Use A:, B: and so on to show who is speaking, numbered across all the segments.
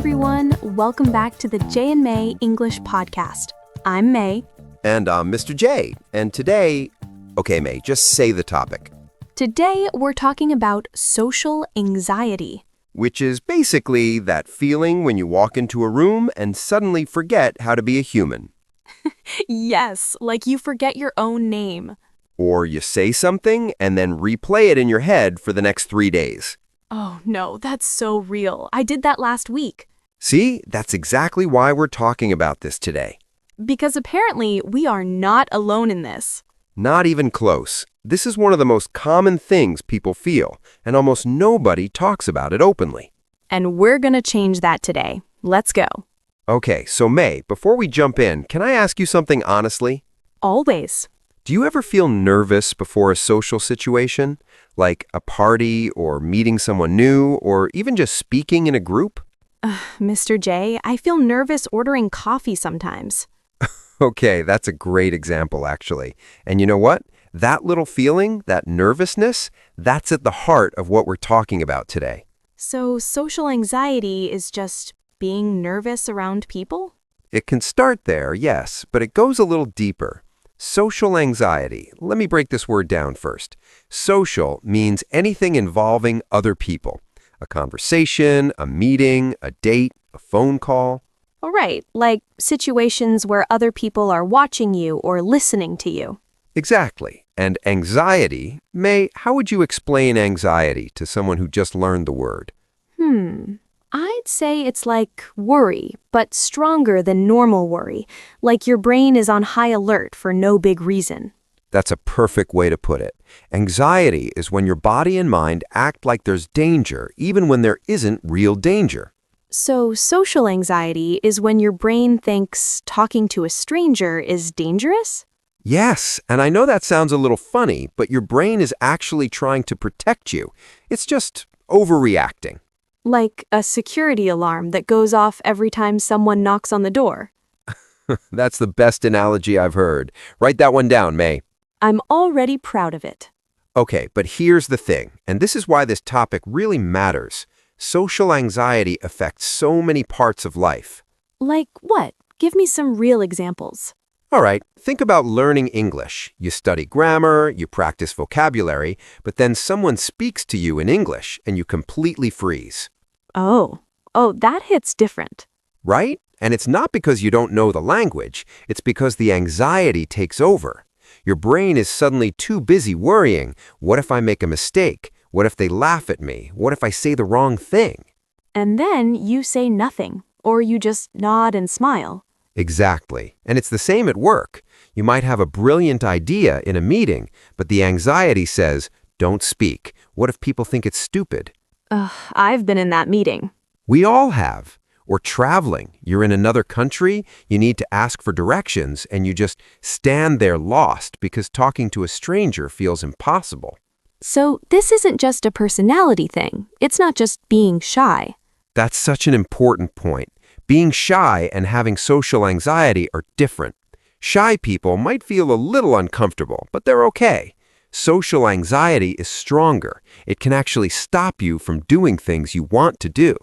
A: everyone. Welcome back to the J&May English Podcast. I'm May.
B: And I'm Mr. J. And today... Okay, May, just say the topic.
A: Today, we're talking about social anxiety.
B: Which is basically that feeling when you walk into a room and suddenly forget how to be a human.
A: Yes, like you forget your own name.
B: Or you say something and then replay it in your head for the next 3 days.
A: Oh no, that's so real. I did that last week.
B: See, that's exactly why we're talking about this today.
A: Because apparently, we are not alone in this.
B: Not even close. This is one of the most common things people feel, and almost nobody talks about it openly.
A: And we're gonna change that today. Let's go.
B: Okay, so May, before we jump in, can I ask you something honestly?
A: Always.
B: Do you ever feel nervous before a social situation, like a party or meeting someone new or even just speaking in a group?
A: Mr. J, I feel nervous ordering coffee sometimes.
B: Okay, that's a great example, actually. And you know what? That little feeling, that nervousness, that's at the heart of what we're talking about today.
A: So social anxiety is just being nervous around people?
B: It can start there, yes, but it goes a little deeper. Social anxiety. Let me break this word down first. Social means anything involving other people. A conversation, a meeting, a date, a phone call.
A: All right, like situations where other people are watching you or listening to you.
B: Exactly. And anxiety, May, how would you explain anxiety to someone who just learned the word?
A: I'd say it's like worry, but stronger than normal worry, like your brain is on high alert for no big reason.
B: That's a perfect way to put it. Anxiety is when your body and mind act like there's danger, even when there isn't real danger.
A: So social anxiety is when your brain thinks talking to a stranger is dangerous?
B: Yes, and I know that sounds a little funny, but your brain is actually trying to protect you. It's just overreacting.
A: Like a security alarm that goes off every time someone knocks on the door.
B: That's the best analogy I've heard. Write that one down, May.
A: I'm already proud of it.
B: Okay, but here's the thing, and this is why this topic really matters. Social anxiety affects so many parts of life.
A: Like what? Give me some real examples.
B: All right, think about learning English. You study grammar, you practice vocabulary, but then someone speaks to you in English and you completely freeze.
A: Oh, that hits different.
B: Right? And it's not because you don't know the language, it's because the anxiety takes over. Your brain is suddenly too busy worrying, what if I make a mistake? What if they laugh at me? What if I say the wrong thing?
A: And then you say nothing, or you just nod and smile.
B: Exactly. And it's the same at work. You might have a brilliant idea in a meeting, but the anxiety says, don't speak. What if people think it's stupid?
A: I've been in that meeting.
B: We all have. Or traveling. You're in another country, you need to ask for directions, and you just stand there lost because talking to a stranger feels impossible.
A: So this isn't just a personality thing. It's not just being shy.
B: That's such an important point. Being shy and having social anxiety are different. Shy people might feel a little uncomfortable, but they're okay. Social anxiety is stronger. It can actually stop you from doing things you want to do.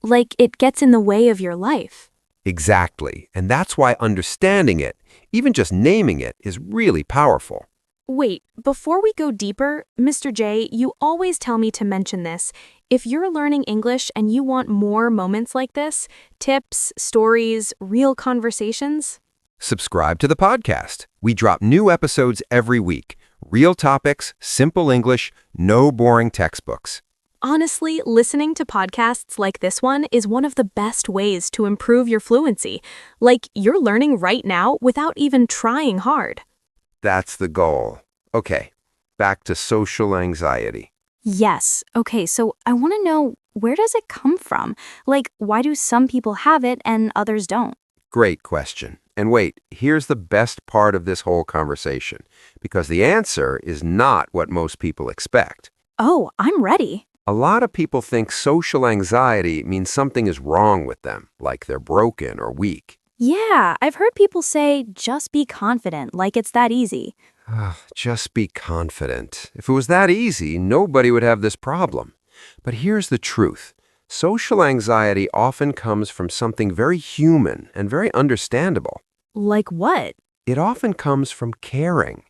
A: Like it gets in the way of your life.
B: Exactly. And that's why understanding it, even just naming it, is really powerful.
A: Wait, before we go deeper, Mr. J, you always tell me to mention this. If you're learning English and you want more moments like this, tips, stories, real conversations,
B: subscribe to the podcast. We drop new episodes every week. Real topics, simple English, no boring textbooks.
A: Honestly, listening to podcasts like this one is one of the best ways to improve your fluency. Like you're learning right now without even trying hard.
B: That's the goal. Okay, back to social anxiety.
A: Yes. Okay, so I want to know, where does it come from? Like, why do some people have it and others don't?
B: Great question. And wait, here's the best part of this whole conversation, because the answer is not what most people expect.
A: Oh, I'm ready.
B: A lot of people think social anxiety means something is wrong with them, like they're broken or weak.
A: Yeah, I've heard people say, just be confident, like it's that easy.
B: Just be confident. If it was that easy, nobody would have this problem. But here's the truth. Social anxiety often comes from something very human and very understandable.
A: Like what?
B: It often comes from caring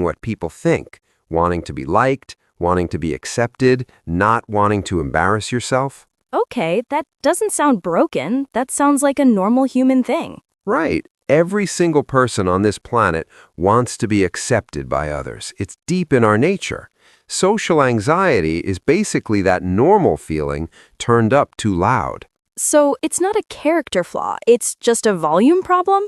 B: what people think, wanting to be liked, wanting to be accepted, not wanting to embarrass yourself.
A: Okay, that doesn't sound broken. That sounds like a normal human thing.
B: Right. Every single person on this planet wants to be accepted by others. It's deep in our nature. Social anxiety is basically that normal feeling turned up too loud.
A: So it's not a character flaw, it's just a volume problem?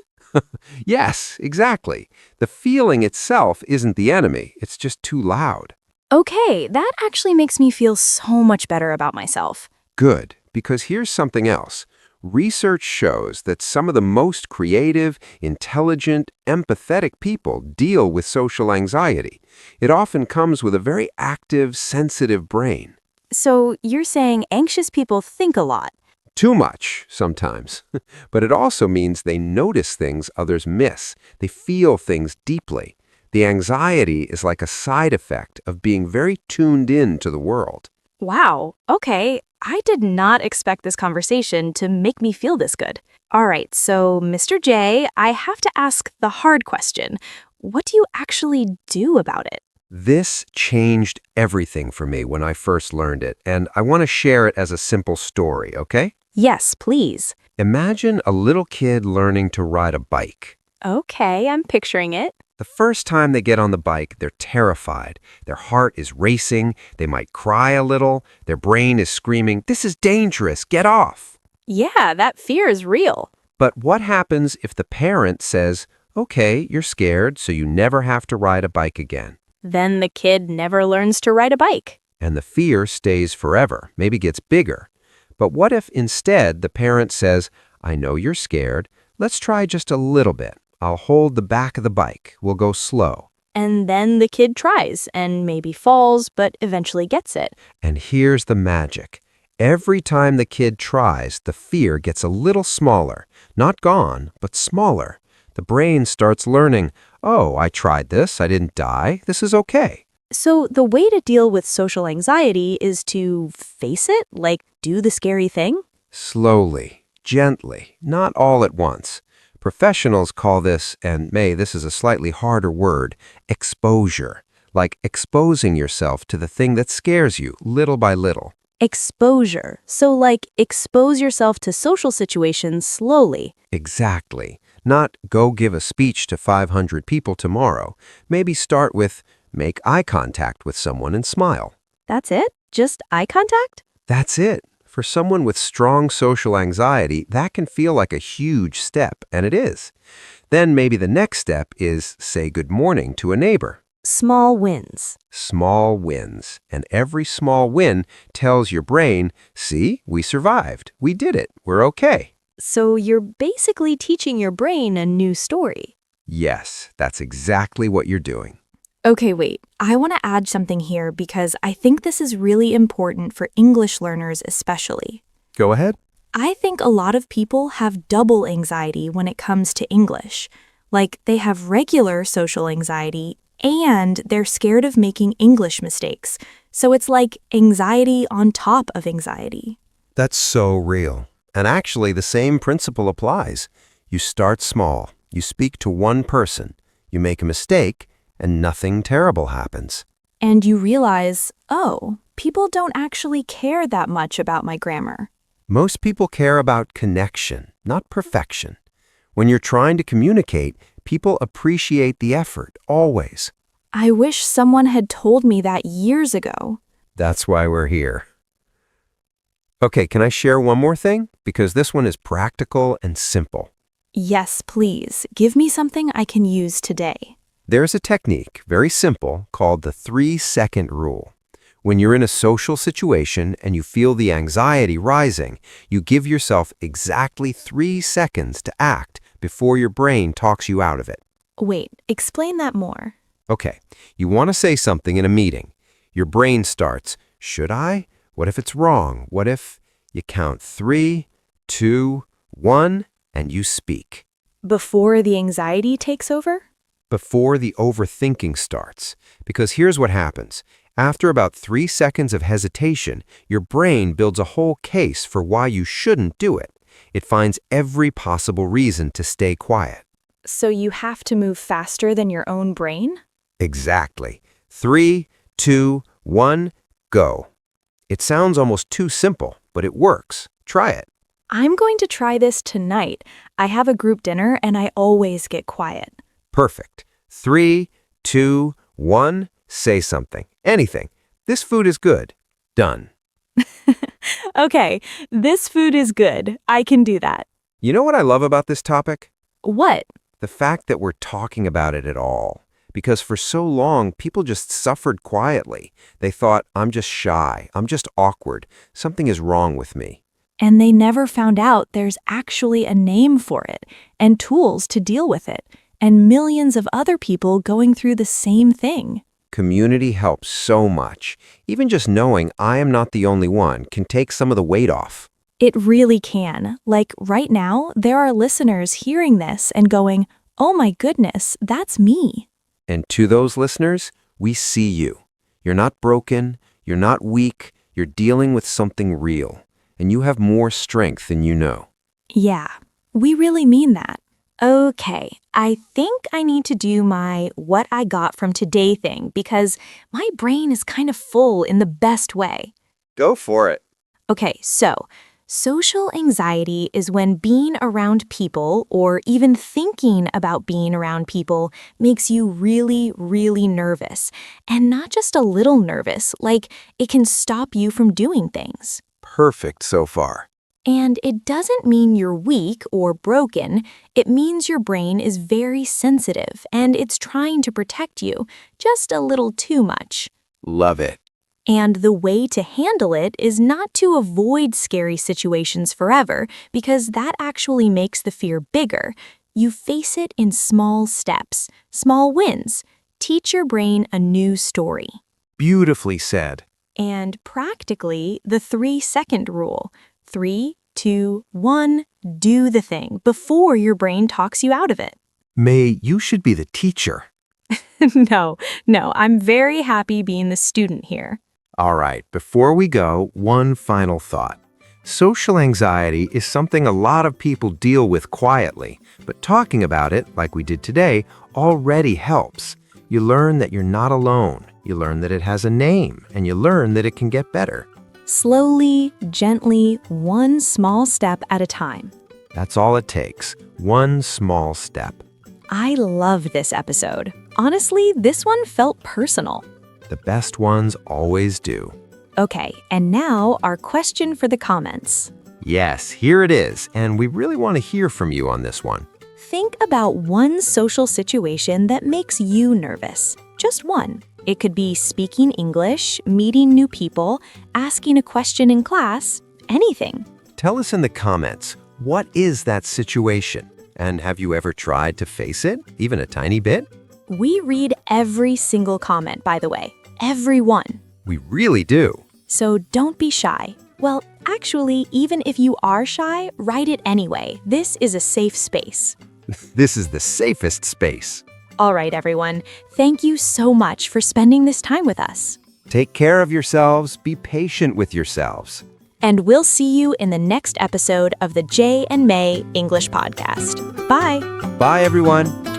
B: Yes, exactly. The feeling itself isn't the enemy. It's just too loud.
A: Okay, that actually makes me feel so much better about myself.
B: Good, because here's something else. Research shows that some of the most creative, intelligent, empathetic people deal with social anxiety. It often comes with a very active, sensitive brain.
A: So you're saying anxious people think a lot.
B: Too much, sometimes. But it also means they notice things others miss. They feel things deeply. The anxiety is like a side effect of being very tuned in to the world.
A: Wow, okay. I did not expect this conversation to make me feel this good. All right, so Mr. J, I have to ask the hard question. What do you actually do about it?
B: This changed everything for me when I first learned it, and I want to share it as a simple story, okay?
A: Yes, please.
B: Imagine a little kid learning to ride a bike.
A: Okay, I'm picturing it.
B: The first time they get on the bike, they're terrified. Their heart is racing, they might cry a little, their brain is screaming, "This is dangerous, get off!"
A: Yeah, that fear is real.
B: But what happens if the parent says, "Okay, you're scared, so you never have to ride a bike again"?
A: Then the kid never learns to ride a bike.
B: And the fear stays forever, maybe gets bigger. But what if instead the parent says, "I know you're scared, let's try just a little bit. I'll hold the back of the bike. We'll go slow."
A: And then the kid tries and maybe falls, but eventually gets it.
B: And here's the magic. Every time the kid tries, the fear gets a little smaller. Not gone, but smaller. The brain starts learning, "Oh, I tried this. I didn't die. This is okay."
A: So the way to deal with social anxiety is to face it, like do the scary thing?
B: Slowly, gently, not all at once. Professionals call this, and this is a slightly harder word, exposure. Like exposing yourself to the thing that scares you, little by little.
A: Exposure. So like expose yourself to social situations slowly.
B: Exactly. Not go give a speech to 500 people tomorrow. Maybe start with make eye contact with someone and smile.
A: That's it? Just eye contact?
B: That's it. For someone with strong social anxiety, that can feel like a huge step, and it is. Then maybe the next step is say good morning to a neighbor.
A: Small wins.
B: Small wins. And every small win tells your brain, "See, we survived. We did it. We're okay."
A: So you're basically teaching your brain a new story.
B: Yes, that's exactly what you're doing.
A: Okay, wait. I want to add something here because I think this is really important for English learners especially.
B: Go ahead.
A: I think a lot of people have double anxiety when it comes to English. Like they have regular social anxiety and they're scared of making English mistakes. So it's like anxiety on top of anxiety.
B: That's so real. And actually, the same principle applies. You start small. You speak to one person. You make a mistake, and nothing terrible happens.
A: And you realize, oh, people don't actually care that much about my grammar.
B: Most people care about connection, not perfection. When you're trying to communicate, people appreciate the effort, always.
A: I wish someone had told me that years ago.
B: That's why we're here. Okay, can I share one more thing? Because this one is practical and simple.
A: Yes, please. Give me something I can use today.
B: There's a technique, very simple, called the 3-second rule. When you're in a social situation and you feel the anxiety rising, you give yourself exactly 3 seconds to act before your brain talks you out of it.
A: Wait, explain that more.
B: Okay, you want to say something in a meeting. Your brain starts, should I? What if it's wrong? What if you count 3, 2, 1, and you speak?
A: Before the anxiety takes over?
B: Before the overthinking starts. Because here's what happens. After about 3 seconds of hesitation, your brain builds a whole case for why you shouldn't do it. It finds every possible reason to stay quiet.
A: So you have to move faster than your own brain?
B: Exactly. 3, 2, 1, go. It sounds almost too simple, but it works. Try it.
A: I'm going to try this tonight. I have a group dinner and I always get quiet.
B: Perfect. 3, 2, 1, say something. Anything. This food is good. Done.
A: Okay, this food is good. I can do that.
B: You know what I love about this topic?
A: What?
B: The fact that we're talking about it at all. Because for so long, people just suffered quietly. They thought, I'm just shy. I'm just awkward. Something is wrong with me.
A: And they never found out there's actually a name for it and tools to deal with it, and millions of other people going through the same thing.
B: Community helps so much. Even just knowing I am not the only one can take some of the weight off.
A: It really can. Like right now, there are listeners hearing this and going, oh my goodness, that's me.
B: And to those listeners, we see you. You're not broken. You're not weak. You're dealing with something real. And you have more strength than you know.
A: Yeah, we really mean that. Okay, I think I need to do my what I got from today thing because my brain is kind of full in the best way.
B: Go for it.
A: Okay, so social anxiety is when being around people or even thinking about being around people makes you really, really nervous. And not just a little nervous, like it can stop you from doing things.
B: Perfect so far.
A: And it doesn't mean you're weak or broken. It means your brain is very sensitive and it's trying to protect you, just a little too much.
B: Love it.
A: And the way to handle it is not to avoid scary situations forever, because that actually makes the fear bigger. You face it in small steps, small wins. Teach your brain a new story.
B: Beautifully said.
A: And practically the 3-second rule. 3, 2, 1, do the thing before your brain talks you out of it.
B: May, you should be the teacher.
A: No, I'm very happy being the student here.
B: All right, before we go, one final thought. Social anxiety is something a lot of people deal with quietly, but talking about it, like we did today, already helps. You learn that you're not alone. You learn that it has a name, and you learn that it can get better.
A: Slowly, gently, one small step at a time.
B: That's all it takes. One small step.
A: I love this episode. Honestly, this one felt personal.
B: The best ones always do.
A: Okay, and now our question for the comments.
B: Yes, here it is, and we really want to hear from you on this one.
A: Think about one social situation that makes you nervous. Just one. It could be speaking English, meeting new people, asking a question in class, anything.
B: Tell us in the comments, what is that situation? And have you ever tried to face it, even a tiny bit?
A: We read every single comment, by the way. Every one.
B: We really do.
A: So don't be shy. Well, actually, even if you are shy, write it anyway. This is a safe space.
B: This is the safest space.
A: All right, everyone. Thank you so much for spending this time with us.
B: Take care of yourselves. Be patient with yourselves.
A: And we'll see you in the next episode of the J&May English Podcast. Bye.
B: Bye, everyone.